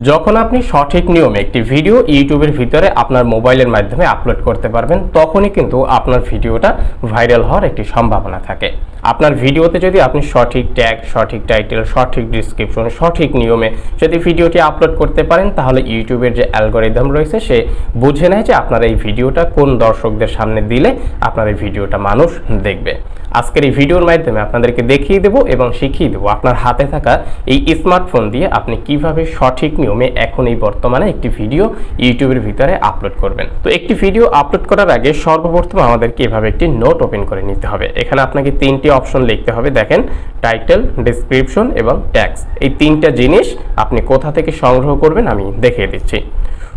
যখন আপনি সঠিক নিয়মে একটি ভিডিও ইউটিউবের ভিতরে আপনার মোবাইলের মাধ্যমে আপলোড করতে পারবেন তখনই কিন্তু আপনার ভিডিওটা ভাইরাল হওয়ার একটি সম্ভাবনা থাকে। আপনার ভিডিওতে যদি আপনি সঠিক ট্যাগ, সঠিক টাইটেল, সঠিক ডিসক্রিপশন, সঠিক নিয়মে যদি ভিডিওটি আপলোড করতে পারেন তাহলে ইউটিউবের যে অ্যালগরিদম রয়েছে সে বুঝে নেয় যে আপনার এই ভিডিওটা কোন দর্শকদের সামনে দিলে আপনার এই ভিডিওটা মানুষ দেখবে। আজকের এই ভিডিওর মাধ্যমে আপনাদেরকে দেখিয়ে দেব এবং শিখিয়ে দেব আপনার হাতে থাকা এই স্মার্টফোন দিয়ে আপনি কিভাবে সঠিক নিয়মে এখন এই বর্তমানে একটি ভিডিও ইউটিউবের ভিতরে আপলোড করবেন। তো একটি ভিডিও আপলোড করার আগে সর্বপ্রথম আমাদেরকে এভাবে একটি নোট ওপেন করে নিতে হবে। এখানে আপনাকে তিনটি অপশন লিখতে হবে, দেখেন টাইটেল, ডেসক্রিপশন এবং ট্যাগস। এই তিনটা জিনিস আপনি কোথা থেকে সংগ্রহ করবেন আমি দেখিয়ে দিচ্ছি।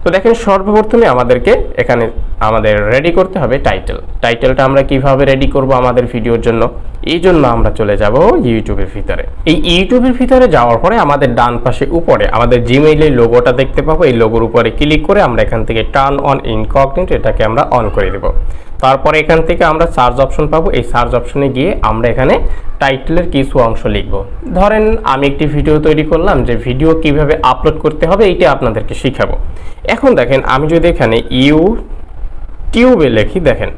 তো দেখেন সর্বপ্রথমে আমাদেরকে এখানে আমাদের রেডি করতে হবে টাইটেলটা আমরা কিভাবে রেডি করব আমাদের ভিডিওর জন্য। এই জন্য আমরা চলে যাব ইউটিউবের ভিতরে। এই ইউটিউবের ভিতরে যাওয়ার পরে আমাদের ডান পাশে উপরে আমাদের জিমেইলের লোগোটা দেখতে পাবো। এই লোগোর উপরে ক্লিক করে আমরা এখান থেকে টার্ন অন ইনকগনিটো এটাকে আমরা অন করে দেব। তারপরে এখান থেকে আমরা সার্চ অপশন পাবো। এই সার্চ অপশনে গিয়ে আমরা এখানে টাইটেলের কিছু অংশ লিখব। ধরেন আমি একটি ভিডিও তৈরি করলাম যে ভিডিও কিভাবে আপলোড করতে হবে এইটা আপনাদেরকে শিখাবো। এখন দেখেন আমি যদি এখানে ইউটিউবে লিখি, দেখেন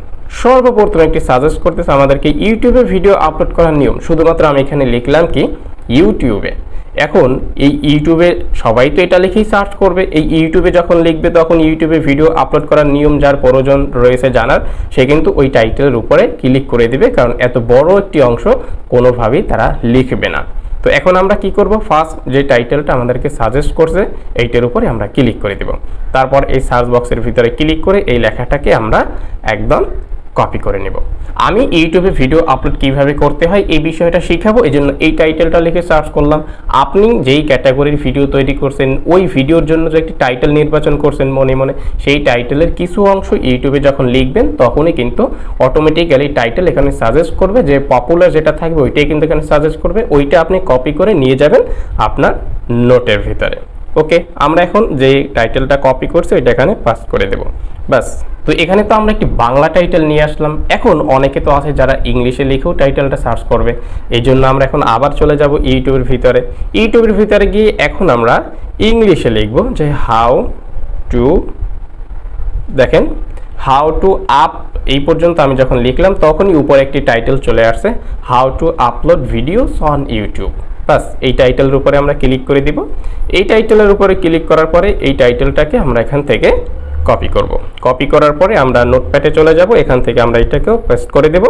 সর্বপ্রথম একটি সাজেস্ট করতেছে আমাদেরকে ইউটিউবে ভিডিও আপলোড করার নিয়ম। শুধুমাত্র আমি এখানে লিখলাম কি ইউটিউবে। এখন এই ইউটিউবে সবাই তো এটা লিখেই সার্চ করবে। এই ইউটিউবে যখন লিখবে তখন ইউটিউবে ভিডিও আপলোড করার নিয়ম যার প্রয়োজন রয়েছে জানার, সে কিন্তু ওই টাইটেলের উপরে ক্লিক করে দিবে, কারণ এত বড় একটি অংশ কোনোভাবেই তারা লিখবে না। তো এখন আমরা কি করব, ফার্স্ট যে টাইটেলটা আমাদেরকে সাজেস্ট করছে এইটার উপরে আমরা ক্লিক করে দেব। তারপর এই সার্চ বক্সের ভিতরে ক্লিক করে এই লেখাটাকে আমরা একদম কপি করে নেব। আমি ইউটিউবে ভিডিও আপলোড কিভাবে করতে হয় এই বিষয়টা শিখাবো, এই জন্য এই টাইটেলটা লিখে সার্চ করলাম। আপনি যেই ক্যাটাগরির ভিডিও তৈরি করছেন ওই ভিডিওর জন্য যে একটি টাইটেল নির্বাচন করছেন মনে মনে, সেই টাইটেলের কিছু অংশ ইউটিউবে যখন লিখবেন তখনই কিন্তু অটোমেটিক্যালি টাইটেল এখানে সাজেস্ট করবে, যে পপুলার যেটা থাকবে ওইটাই কিন্তু এখানে সাজেস্ট করবে। ওইটা আপনি কপি করে নিয়ে যাবেন আপনার নোটের ভিতরে। ওকে, আমরা এখন যে টাইটেলটা কপি করছি ওইটা এখানে পাস করে দেব, বাস। তো এখানে তো আমরা একটি বাংলা টাইটেল নিয়ে আসলাম। এখন অনেকে তো আছে যারা ইংলিশে লিখেও টাইটেলটা সার্চ করবে, এই জন্য আমরা এখন আবার চলে যাব ইউটিউবের ভিতরে। ইউটিউবের ভিতরে গিয়ে এখন আমরা ইংলিশে লিখব যে হাউ টু, দেখেন হাউ টু আপ। এই পর্যন্ত আমি যখন লিখলাম তখনই উপরে একটি টাইটেল চলে আসছে, how to upload videos on YouTube. বাস, এই টাইটেলের উপরে আমরা ক্লিক করে দিব। এই টাইটেলের উপরে ক্লিক করার পরে এই টাইটেলটাকে আমরা এখান থেকে কপি করব। কপি করার পরে আমরা নোটপ্যাডে চলে যাব, এখান থেকে আমরা এটাকেও পেস্ট করে দেব।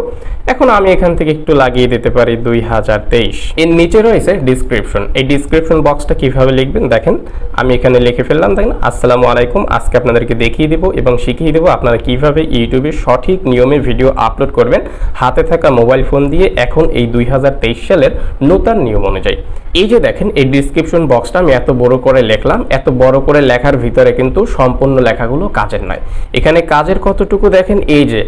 এখন আমি এখান থেকে একটু লাগিয়ে দিতে পারি 2023। এর নিচে রয়েছে ডিসক্রিপশন। এই ডিসক্রিপশন বক্সটা কিভাবে লিখবেন দেখেন, আমি এখানে লিখে ফেললাম। দেখেন আসসালামু আলাইকুম, আজকে আপনাদেরকে দেখিয়ে দেব এবং শিখিয়ে দেব আপনারা কিভাবে ইউটিউবে সঠিক নিয়মে ভিডিও আপলোড করবেন হাতে থাকা মোবাইল ফোন দিয়ে এখন এই 2023 সালের নতুন নিয়ম অনুযায়ী। এই যে দেখেন এই ডিসক্রিপশন বক্সটা আমি এত বড় করে লিখলাম। এত বড় করে লেখার ভিতরে কিন্তু সম্পূর্ণ লেখাগুলো কাজের নয়। এখানে কাজের কতটুকু দেখেন, এই যে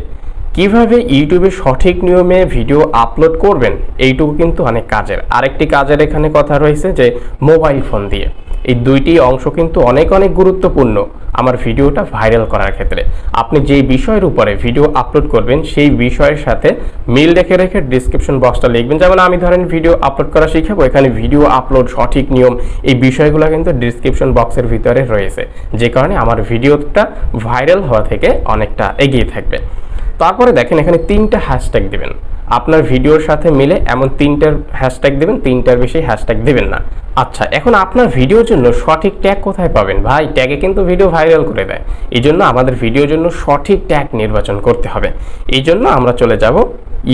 কিভাবে ইউটিউবে সঠিক নিয়মে ভিডিও আপলোড করবেন এইটুকু কিন্তু অনেক কাজের। আরেকটি কাজের এখানে কথা রয়েছে যে মোবাইল ফোন দিয়ে। এই দুইটি অংশ কিন্তু অনেক গুরুত্বপূর্ণ আমার ভিডিওটা ভাইরাল করার ক্ষেত্রে। আপনি যেই বিষয়ের উপরে ভিডিও আপলোড করবেন সেই বিষয়ের সাথে মিল রেখে রেখে ডিসক্রিপশন বক্সটা লিখবেন। যেমন আমি ধরেন ভিডিও আপলোড করা শিখাবো, এখানে ভিডিও আপলোড সঠিক নিয়ম এই বিষয়গুলো কিন্তু ডিসক্রিপশন বক্সের ভিতরে রয়েছে, যে কারণে আমার ভিডিওটা ভাইরাল হওয়া থেকে অনেকটা এগিয়ে থাকবে। তারপরে দেখেন এখানে 3টা হ্যাশট্যাগ দিবেন। আপনার ভিডিওর সাথে মিলে এমন 3টার হ্যাশট্যাগ দিবেন, 3টার বেশি হ্যাশট্যাগ দিবেন না। আচ্ছা, এখন আপনার ভিডিওর জন্য সঠিক ট্যাগ কোথায় পাবেন? ভাই, ট্যাগে কিন্তু ভিডিও ভাইরাল করে দেয়। এই জন্য আমাদের ভিডিওর জন্য সঠিক ট্যাগ নির্বাচন করতে হবে। এই জন্য আমরা চলে যাব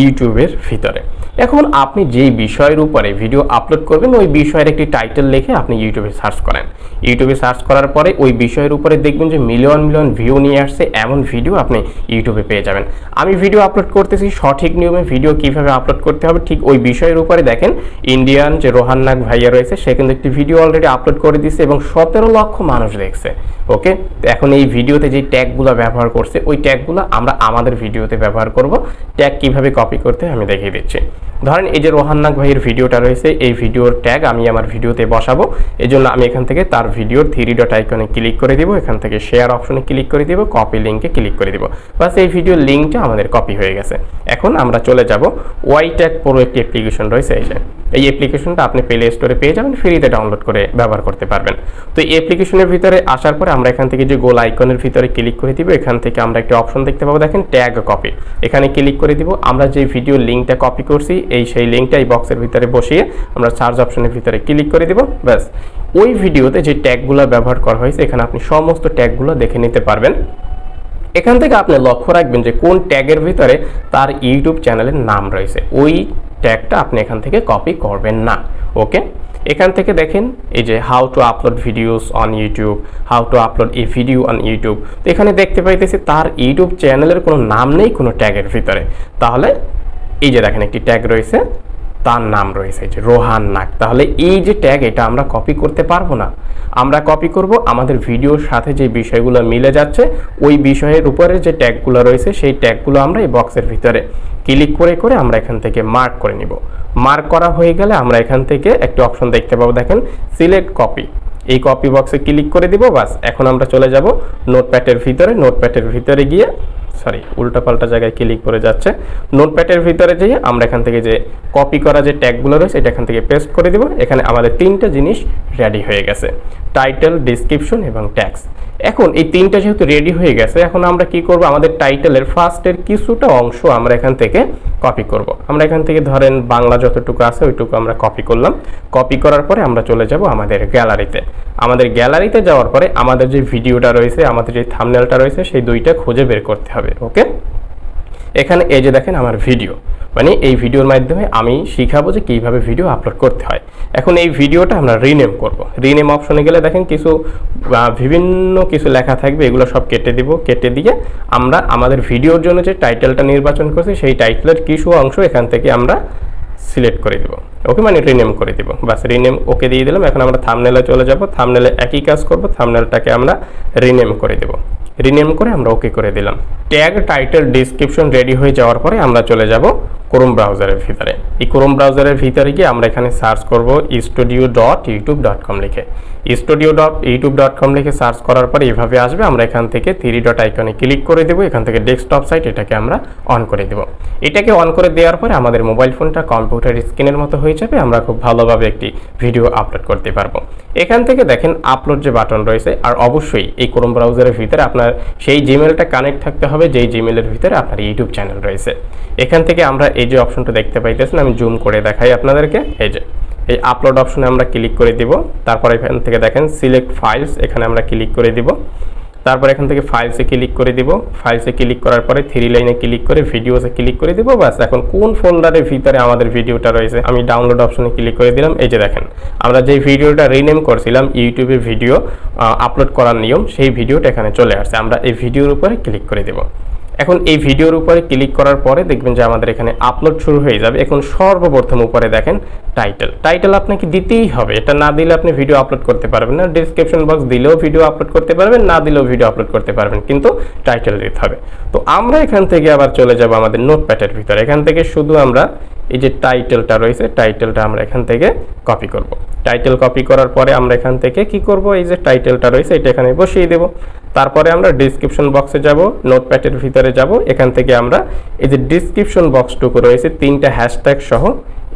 ইউটিউবের ভিতরে। এখন আপনি যেই বিষয়ের উপরে ভিডিও আপলোড করবেন ওই বিষয়ের একটি টাইটেল লিখে আপনি ইউটিউবে সার্চ করেন। ইউটিউবে সার্চ করার পরে ওই বিষয়ের উপরে দেখবেন যে মিলিয়ন ভিউ নিয়ে আসছে, এমন ভিডিও আপনি ইউটিউবে পেয়ে যাবেন। আমি ভিডিও আপলোড করতেছি, সঠিক নিয়মে ভিডিও কিভাবে আপলোড করতে হবে ঠিক ওই বিষয়ের উপরে দেখেন ইন্ডিয়ান যে রোহান্নাক ভাইয়া রয়েছে সে কিন্তু একটি ভিডিও অলরেডি আপলোড করে দিয়েছে এবং 17 লক্ষ মানুষ দেখছে। ওকে, তো এখন এই ভিডিওতে যে ট্যাগগুলো ব্যবহার করছে ওই ট্যাগগুলো আমরা আমাদের ভিডিওতে ব্যবহার করব। ট্যাগ কিভাবে কপি করতে আমি দেখিয়ে দিচ্ছি। ধরেন এই যে রোহান্নাক ভাইয়ের ভিডিওটা রয়েছে, এই ভিডিওর ট্যাগ আমি আমার ভিডিওতে বসাবো। এই জন্য আমি এখান থেকে তার ভিডিওর 3 ডট আইকনে ক্লিক করে দিব, এখান থেকে শেয়ার অপশনে ক্লিক করে দিব, কপি লিঙ্কে ক্লিক করে দিব। বাস, এই ভিডিওর লিঙ্কটা আমাদের কপি হয়ে গেছে। এখন আমরা চলে যাব ওয়াই ট্যাগ প্রো একটি অ্যাপ্লিকেশন রয়েছে, এই যে এই অ্যাপ্লিকেশনটা আপনি প্লে স্টোরে পেয়ে যাবেন, ফ্রিতে ডাউনলোড করে ব্যবহার করতে পারবেন। তো এই অ্যাপ্লিকেশনের ভিতরে আসার পরে আমরা এখান থেকে যে গোল আইকনের ভিতরে ক্লিক করে দিব, এখান থেকে আমরা একটা অপশন দেখতে পাবো, দেখেন ট্যাগ কপি। এখানে ক্লিক করে দিব। আমরা যে ভিডিও লিঙ্কটা কপি করছি সেই লিঙ্কটা এই বক্সের ভিতরে বসিয়ে আমরা সার্চ অপশনের ভিতরে ক্লিক করে দিব। ব্যাস, ওই ভিডিওতে যে ট্যাগগুলো ব্যবহার করা হয়েছে এখানে আপনি সমস্ত ট্যাগগুলো দেখে নিতে পারবেন। এখান থেকে আপনি লক্ষ্য রাখবেন যে কোন ট্যাগের ভিতরে তার ইউটিউব চ্যানেলের নাম রয়েছে, ওই ট্যাগটা আপনি এখান থেকে কপি করবেন না। ওকে, এখান থেকে দেখেন এই যে how to upload videos on YouTube, how to upload A video on YouTube. তো এখানে দেখতে পাইতেছি তার ইউটিউব চ্যানেলের কোনো নাম নেই কোনো ট্যাগের ভিতরে। তাহলে এই যে দেখেন একটি ট্যাগ রয়েছে, তার নাম রয়েছে যে রোহান নাগ। তাহলে এই যে ট্যাগ, এটা আমরা কপি করতে পারবো না। আমরা কপি করব আমাদের ভিডিওর সাথে যে বিষয়গুলো মিলে যাচ্ছে ওই বিষয়ের উপরে যে ট্যাগগুলো রয়েছে সেই ট্যাগগুলো আমরা এই বক্সের ভিতরে ক্লিক করে করে আমরা এখান থেকে মার্ক করে নিব। মার্ক করা হয়ে গেলে আমরা এখান থেকে একটা অপশন দেখতে পাবো, দেখেন সিলেক্ট কপি। এই কপি বক্সে ক্লিক করে দিব। বাস, এখন আমরা চলে যাব নোটপ্যাডের ভিতরে। নোটপ্যাডের ভিতরে গিয়ে উল্টাপাল্টা জায়গায় ক্লিক করে যাচ্ছে। নোটপ্যাডের ভিতরে যেয়ে আমরা এখান থেকে যে কপি করা যে ট্যাগগুলো রয়েছে এটা এখান থেকে পেস্ট করে দিব। এখানে আমাদের তিনটা জিনিস রেডি হয়ে গেছে, টাইটেল, ডেসক্রিপশন এবং ট্যাগস। এখন এই তিনটা যেহেতু রেডি হয়ে গেছে, এখন আমরা কি করব, আমাদের টাইটেলের ফার্স্টের কিছুটা অংশ আমরা এখান থেকে কপি করব। আমরা এখান থেকে ধরেন বাংলা যতটুকু আছে ওইটুকু আমরা কপি করলাম। কপি করার পরে আমরা চলে যাব আমাদের গ্যালারিতে। আমাদের গ্যালারিতে যাওয়ার পরে আমাদের যে ভিডিওটা রয়েছে, আমাদের যে থাম্বনেলটা রয়েছে সেই দুইটা খুঁজে বের করতে হবে। ওকে, এখানে এই যে দেখেন আমার ভিডিও, মানে এই ভিডিওর মাধ্যমে আমি শিখাবো যে কীভাবে ভিডিও আপলোড করতে হয়। এখন এই ভিডিওটা আমরা রিনেম করব। রিনেম অপশনে গেলে দেখেন বিভিন্ন কিছু লেখা থাকবে, এগুলো সব কেটে দিব। কেটে দিয়ে আমরা আমাদের ভিডিওর জন্য যে টাইটেলটা নির্বাচন করছি সেই টাইটেলের কিছু অংশ এখান থেকে আমরা সিলেক্ট করে দিব। ওকে, মানে রিনেম করে দিব। বাস, রিনেম ওকে দিয়ে দিলাম। এখন আমরা থাম্বনেলে চলে যাব। থাম্বনেলে একই কাজ করব, থাম্বনেলটাকে আমরা রিনেম করে দেব। রিনেম করে আমরা ওকে করে দিলাম। ট্যাগ, টাইটেল, ডেসক্রিপশন রেডি হয়ে যাওয়ার পরে আমরা চলে যাব ক্রোম ব্রাউজারের ভিতরে। এই ক্রোম ব্রাউজারের ভিতরে গিয়ে আমরা এখানে সার্চ করব studio.youtube.com লিখে। studio.youtube.com লিখে সার্চ করার পরে এভাবে আসবে। আমরা এখান থেকে 3 ডট আইকনে ক্লিক করে দেব। এখান থেকে ডেস্কটপ সাইট এটাকে আমরা অন করে দেব। এটাকে অন করে দেওয়ার পরে আমাদের মোবাইল ফোনটা কম্পিউটার স্ক্রিনের মতো হয়ে যাবে। আমরা খুব ভালোভাবে একটি ভিডিও আপলোড করতে পারবো। এখান থেকে দেখেন আপলোড যে বাটন রয়েছে, আর অবশ্যই এই ক্রোম ব্রাউজারের ভিতরে আপনার সেই জিমেলটা কানেক্ট থাকতে হবে যেই জিমেলের ভিতরে আপনার ইউটিউব চ্যানেল রয়েছে। এখান থেকে আমরা এই যে অপশনটা দেখতে পাইতেছেন, আমি জুম করে দেখাই আপনাদেরকে। এই আপলোড অপশনে আমরা ক্লিক করে দিব। তারপর এখান থেকে দেখেন সিলেক্ট ফাইলস, এখানে আমরা ক্লিক করে দিব। তারপর এখান থেকে ফাইলসে ক্লিক করে দিব। ফাইলসে ক্লিক করার পরে 3 লাইনে ক্লিক করে ভিডিওসে ক্লিক করে দিব। বাস, এখন কোন ফোল্ডারের ভিতরে আমাদের ভিডিওটা রয়েছে আমি ডাউনলোড অপশনে ক্লিক করে দিলাম। এই যে দেখেন আমরা যে ভিডিওটা রিনেম করছিলাম ইউটিউবে ভিডিও আপলোড করার নিয়ম, সেই ভিডিওটা এখানে চলে আসছে। আমরা এই ভিডিওর উপরে ক্লিক করে দেব। এখন এই ভিডিওর উপরে ক্লিক করার পরে দেখবেন যে আমাদের এখানে আপলোড শুরু হয়ে যাবে। এখন সর্বপ্রথম উপরে দেখেন টাইটেল আপনাকে দিতেই হবে। এটা না দিলে আপনি ভিডিও আপলোড করতে পারবেন না। ডেসক্রিপশন বক্স দিলেও ভিডিও আপলোড করতে পারবেন, না দিলেও ভিডিও আপলোড করতে পারবেন, কিন্তু টাইটেল দিতে হবে। তো আমরা এখান থেকে আবার চলে যাব আমাদের নোটপ্যাডের ভিতরে। এখান থেকে শুধু আমরা এই যে টাইটেলটা রয়েছে, টাইটেলটা আমরা এখান থেকে কপি করব। টাইটেল কপি করার পরে আমরা এখান থেকে কি করব, এই যে টাইটেলটা রয়েছে এটা এখানে বসিয়ে দেব। তারপরে আমরা ডেসক্রিপশন বক্সে যাব, নোটপ্যাডের ভিতরে যাব। এখান থেকে আমরা এই যে ডেসক্রিপশন বক্সটুকু রয়েছে 3টা হ্যাশট্যাগ সহ,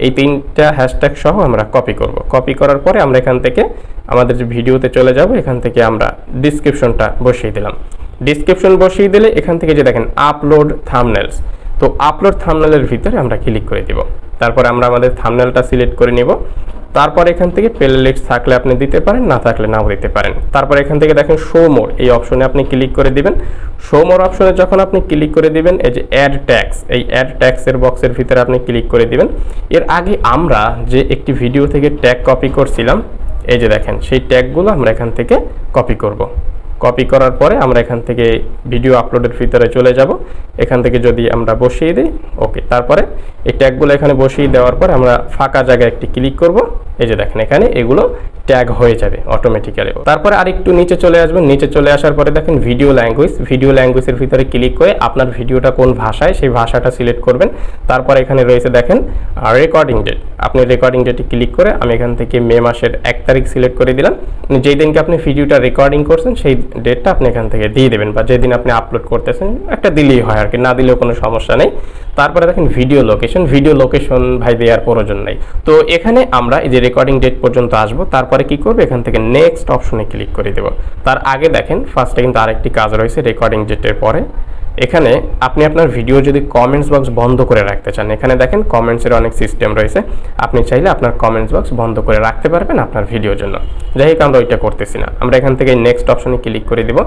এই 3টা হ্যাশট্যাগ সহ আমরা কপি করব। কপি করার পরে আমরা এখান থেকে আমাদের যে ভিডিওতে চলে যাব। এখান থেকে আমরা ডেসক্রিপশনটা বসিয়ে দিলাম। ডেসক্রিপশন বসিয়ে দিলে এখান থেকে যে দেখেন আপলোড থাম্বনেলস, তো আপলোড থাম্বনেলের ভিতরে আমরা ক্লিক করে দিব। তারপরে আমরা আমাদের থাম্বনেলটা সিলেক্ট করে নেব। তারপর এখান থেকে প্লেলিস্ট থাকলে আপনি দিতে পারেন, না থাকলে নাও দিতে পারেন। তারপর এখান থেকে দেখেন শো মোর, এই অপশনে আপনি ক্লিক করে দিবেন। শো মোর অপশনে যখন আপনি ক্লিক করে দিবেন, এই যে অ্যাড ট্যাগস, এই অ্যাড ট্যাগসের বক্সের ভিতরে আপনি ক্লিক করে দিবেন। এর আগে আমরা যে একটি ভিডিও থেকে ট্যাগ কপি করছিলাম, এই যে দেখেন সেই ট্যাগগুলো আমরা এখান থেকে কপি করব। কপি করার পরে আমরা এখান থেকে ভিডিও আপলোডের ভিতরে চলে যাব। এখান থেকে যদি আমরা বসিয়ে দিই, ওকে, তারপরে এই ট্যাগগুলো এখানে বসিয়ে দেওয়ার পরে আমরা ফাঁকা জায়গায় একটি ক্লিক করব। এই যে দেখেন এখানে এগুলো ট্যাগ হয়ে যাবে অটোমেটিক্যালি। তারপরে আরেকটু নিচে চলে আসবেন। নিচে চলে আসার পরে দেখেন ভিডিও ল্যাঙ্গুয়েজের ভিতরে ক্লিক করে আপনার ভিডিওটা কোন ভাষায় সেই ভাষাটা সিলেক্ট করবেন। তারপর এখানে রয়েছে দেখেন রেকর্ডিং ডেট, আপনি রেকর্ডিং ডেটে ক্লিক করে আমি এখান থেকে মে মাসের 1 তারিখ সিলেক্ট করে দিলাম। যেই দিনকে আপনি ভিডিওটা রেকর্ডিং করছেন সেই ডেটটা আপনি এখান থেকে দিয়ে দেবেন, বা যেদিন আপনি আপলোড করতেছেন একটা দিলেই হয় আর কি, না দিলেও কোনো সমস্যা নেই। তারপরে দেখেন ভিডিও লোকেশন ভাই দেওয়ার প্রয়োজন নেই। তো এখানে আমরা এই যে রেকর্ডিং ডেট পর্যন্ত আসবো, তারপরে কি করবো, এখান থেকে নেক্সট অপশনে ক্লিক করে দেবো। তার আগে দেখেন ফার্স্টে কিন্তু আরেকটি কাজ রয়েছে রেকর্ডিং ডেটের পরে। এখানে আপনি আপনার ভিডিও যদি কমেন্টস বক্স বন্ধ করে রাখতে চান, এখানে দেখেন কমেন্টসের অনেক সিস্টেম রয়েছে, আপনি চাইলে আপনার কমেন্টস বক্স বন্ধ করে রাখতে পারবেন আপনার ভিডিওর জন্য। যাই হোক আমরা ওইটা করতেছি না, আমরা এখান থেকে নেক্সট অপশনে ক্লিক করে দেব।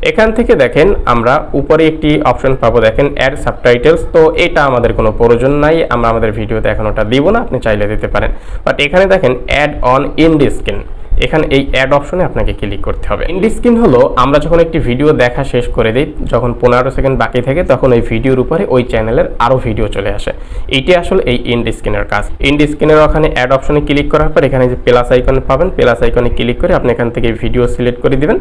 এখান থেকে দেখেন আমরা উপরে একটি অপশন পাবো, দেখেন অ্যাড সাবটাইটেলস। তো এটা আমাদের কোনো প্রয়োজন নাই, আমরা আমাদের ভিডিওতে এখন ওটা দিব না, আপনি চাইলে দিতে পারেন। বাট এখানে দেখেন অ্যাড অন ইন্ড স্ক্রিন, এখানে এই অ্যাড অপশনে আপনাকে ক্লিক করতে হবে। ইন্ড স্ক্রিন হলো আমরা যখন একটি ভিডিও দেখা শেষ করে দিই, যখন 15 সেকেন্ড বাকি থাকে তখন ওই ভিডিওর উপরে ওই চ্যানেলের আরও ভিডিও চলে আসে। এইটি আসলে এই ইন্ড স্ক্রিনের কাজ। ইন্ড স্ক্রিনের ওখানে অ্যাড অপশনে ক্লিক করার পর এখানে যে প্লাস আইকন পাবেন, প্লাস আইকনে ক্লিক করে আপনি এখান থেকে ভিডিও সিলেক্ট করে দিবেন।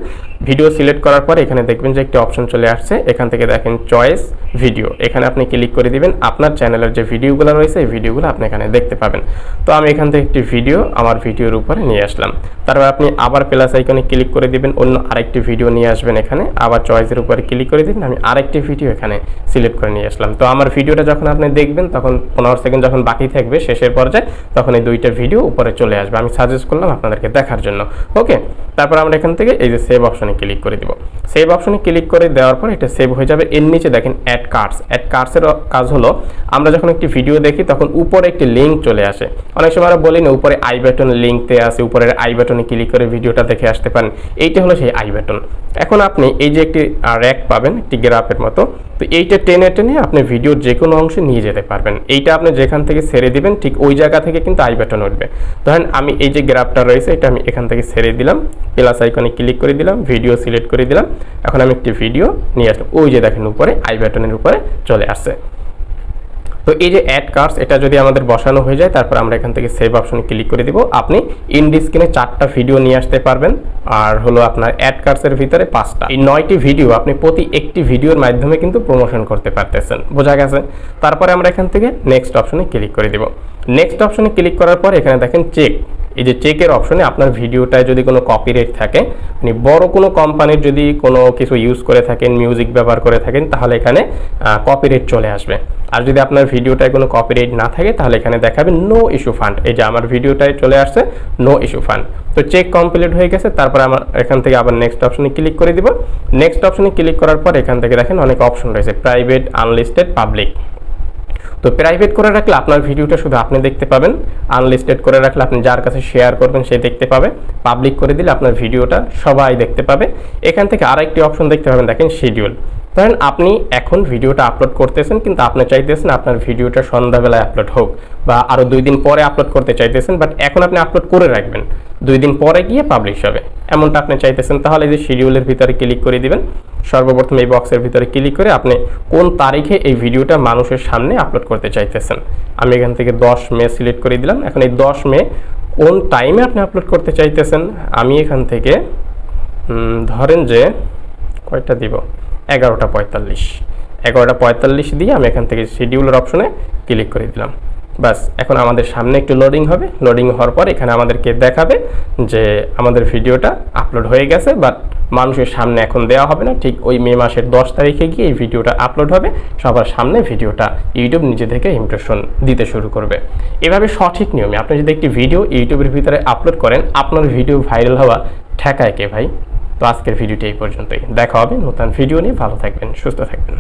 ভিডিও সিলেক্ট করার পর এখানে দেখবেন যে একটি অপশন চলে আসছে, এখান থেকে দেখেন চয়েস ভিডিও, এখানে আপনি ক্লিক করে দিবেন। আপনার চ্যানেলের যে ভিডিওগুলো রয়েছে এই ভিডিওগুলো আপনি এখানে দেখতে পাবেন। তো আমি এখান থেকে একটি ভিডিও আমার ভিডিওর উপরে নিয়ে আসলাম। তারপর আপনি আবার প্লাস আইকনে ক্লিক করে দিবেন, অন্য আরেকটি ভিডিও নিয়ে আসবেন, এখানে আবার চয়েসের উপরে ক্লিক করে দিবেন। আমি আরেকটি ভিডিও এখানে সিলেক্ট করে নিয়ে আসলাম। তো আমার ভিডিওটা যখন আপনি দেখবেন তখন 15 সেকেন্ড যখন বাকি থাকবে শেষের পর্যায়ে, তখন এই দুইটা ভিডিও উপরে চলে আসবে। আমি সাজেস্ট করলাম আপনাদেরকে দেখার জন্য। ওকে, তারপর আমরা এখান থেকে এই যে সেভ অপশনে ক্লিক করে দিব। সেভ অপশনে ক্লিক করে দেওয়ার পর এটা সেভ হয়ে যাবে। এর নিচে দেখেন অ্যাড কার্ডস। অ্যাড কার্ডসের কাজ হলো আমরা যখন একটি ভিডিও দেখি তখন উপরে একটি লিঙ্ক চলে আসে। অনেক সময় আমরা বলি না উপরে আই বাটন লিঙ্ক দেওয়া আছে, উপরের আই বাটনে ক্লিক করে ভিডিওটা দেখে আসতে পারেন। এইটা হলো সেই আই বাটন। এখন আপনি এই যে একটি র্যাক পাবেন, একটি গ্রাফের মতো, তো এইটা টেনে টেনে আপনি ভিডিওর যে কোনো অংশে নিয়ে যেতে পারবেন। এইটা আপনি যেখান থেকে ছেড়ে দিবেন ঠিক ওই জায়গা থেকে কিন্তু আই বাটন উঠবে। ধরেন আমি এই যে গ্রাফটা রয়েছে এটা আমি এখান থেকে ছেড়ে দিলাম, প্লাস আইকনে ক্লিক করে দিলাম, ভিডিও সিলেক্ট করে দিলাম। এখন আমি একটি ভিডিও নিয়ে আসলাম, ওই যে দেখেন উপরে আই বাটনের উপরে চলে আসছে। তো এই যে অ্যাড কার্ডস এটা যদি আমাদের বসানো হয়ে যায়, তারপর আমরা এখান থেকে সেভ অপশনে ক্লিক করে দিব। আপনি ইন্ড স্ক্রিনে 4টা ভিডিও নিয়ে আসতে পারবেন, আর হলো আপনার অ্যাড কার্ডসের ভিতরে 5টা। এই 9টি ভিডিও আপনি প্রতি একটি ভিডিওর মাধ্যমে কিন্তু প্রমোশন করতে পারতেছেন। বোঝা গেছে? তারপরে আমরা এখান থেকে নেক্সট অপশনে ক্লিক করে দিব। নেক্সট অপশনে ক্লিক করার পর এখানে দেখেন চেক, এই যে চেকের অপশনে আপনার ভিডিওটায় যদি কোনো কপিরাইট থাকে, মানে বড় কোনো কোম্পানির যদি কোনো কিছু ইউজ করে থাকেন, মিউজিক ব্যবহার করে থাকেন, তাহলে এখানে কপিরাইট চলে আসবে। আর যদি আপনার ভিডিওটায় কোনো কপিরাইট না থাকে তাহলে এখানে দেখাবে নো ইস্যু ফান্ড। এই যে আমার ভিডিওটায় চলে আসছে নো ইস্যু ফান্ড। তো চেক কমপ্লিট হয়ে গেছে। তারপরে আমার এখান থেকে আবার নেক্সট অপশনে ক্লিক করে দিব। নেক্সট অপশনে ক্লিক করার পর এখান থেকে দেখেন অনেক অপশন রয়েছে, প্রাইভেট, আনলিস্টেড, পাবলিক। তো প্রাইভেট করে রাখলে আপনার ভিডিওটা শুধু আপনি দেখতে পাবেন, আনলিস্টেড করে রাখলে আপনি যার কাছে শেয়ার করবেন সে দেখতে পাবে, পাবলিক করে দিলে আপনার ভিডিওটা সবাই দেখতে পাবে। এখান থেকে আরেকটি অপশন দেখতে পাবেন, দেখেন শিডিউল। ধরেন আপনি এখন ভিডিওটা আপলোড করতেছেন, কিন্তু আপনি চাইতেছেন আপনার ভিডিওটা সন্ধ্যাবেলায় আপলোড হোক, বা আরও 2 দিন পরে আপলোড করতে চাইতেছেন, বাট এখন আপনি আপলোড করে রাখবেন, 2 দিন পরে গিয়ে পাবলিশ হবে, এমনটা আপনি চাইতেছেন। তাহলে এই যে শিডিউলের ভিতরে ক্লিক করে দিবেন। সর্বপ্রথম এই বক্সের ভিতরে ক্লিক করে আপনি কোন তারিখে এই ভিডিওটা মানুষের সামনে আপলোড করতে চাইতেছেন। আমি এখান থেকে 10 মে সিলেক্ট করে দিলাম। এখন এই 10 মে কোন টাইমে আপনি আপলোড করতে চাইতেছেন, আমি এখান থেকে ধরেন যে কয়টা দিব, 11:45 দিয়ে আমি এখান থেকে শিডিউলের অপশনে ক্লিক করে দিলাম। বাস, এখন আমাদের সামনে একটু লোডিং হবে। লোডিং হওয়ার পর এখানে আমাদেরকে দেখাবে যে আমাদের ভিডিওটা আপলোড হয়ে গেছে, বাট মানুষের সামনে এখন দেওয়া হবে না। ঠিক ওই মে মাসের 10 তারিখে গিয়ে এই ভিডিওটা আপলোড হবে, সবার সামনে ভিডিওটা ইউটিউব নিজে থেকে ইমপ্রেশন দিতে শুরু করবে। এভাবে সঠিক নিয়মে আপনি যদি একটি ভিডিও ইউটিউবের ভিতরে আপলোড করেন, আপনার ভিডিও ভাইরাল হওয়া ঠেকায় কে ভাই? তো আজকের ভিডিওটি এই পর্যন্তই। দেখা হবে নতুন ভিডিও নিয়ে। ভালো থাকবেন, সুস্থ থাকবেন।